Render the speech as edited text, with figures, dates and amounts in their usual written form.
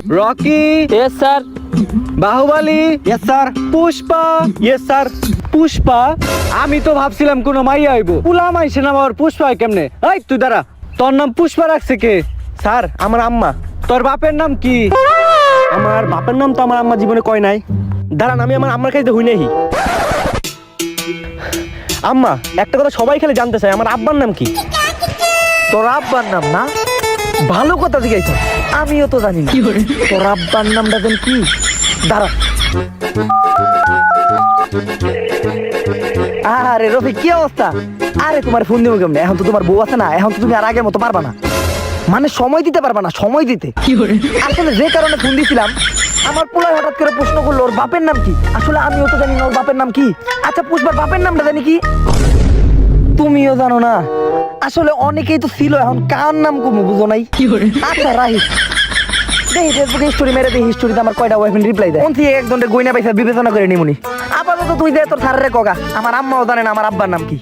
Rocky. Yes sir. Baahubali. Yes sir. Pushpa. Yes sir. Pushpa? আমি তো ভাবছিলাম কোনো মাইয়া আইব। পুলা মাইছে না আবার পুষ্পা হয় কেমনে? এই তুই দাঁড়া, তোর নাম পুষ্পা রাখছে কে? স্যার আমার আম্মা। তোর বাপের নাম কি? আমার বাপের নাম তো আমার আম্মা জীবনে কয় নাই। দাঁড়ান আমি আমার আম্মার কাছে হই নাই। আম্মা একটা কথা সবাই খালি জানতে চায়, আমার আব্বার নাম কি? তোর আব্বার নাম না? ভালো কথা জিজ্ঞাসা, আমিও তো জানি না। তোর আব্বার নামটা দেন কি? দাঁড়া। আরে রফিক কি অবস্থা? আরে তোমার ফোন দিব কেমনে? এখন তো তোমার বউ আছে না, এখন তো তুমি আর আগের মতো পারবা না, মানে সময় দিতে পারবা না। সময় দিতে আসলে যে কারণে ফোন দিছিলাম, আমার পোলা হঠাৎ করে প্রশ্ন করলো ওর বাপের নাম কি। আসলে আমিও তো জানি না ওর বাপের নাম কি। আচ্ছা পুষ্পার বাপের নামটা জানি কি? তুমিও জানো না? আসলে অনেকেই তো ছিল, এখন কার নাম কমু বুঝো নাই। আচ্ছা রাহি দেখি ফেসবুকে স্টোরি মেরে দেখি, স্টোরিতে আমার কয়টা ওয়াইফ রিপ্লাই দেয়। অন্তি একজনের গয়না পয়সা বিবেচনা করে নিমুনি। আপাতত তুই দে তোর স্যারের কগা, আমার আম্মাও জানে না আমার আব্বার নাম কি।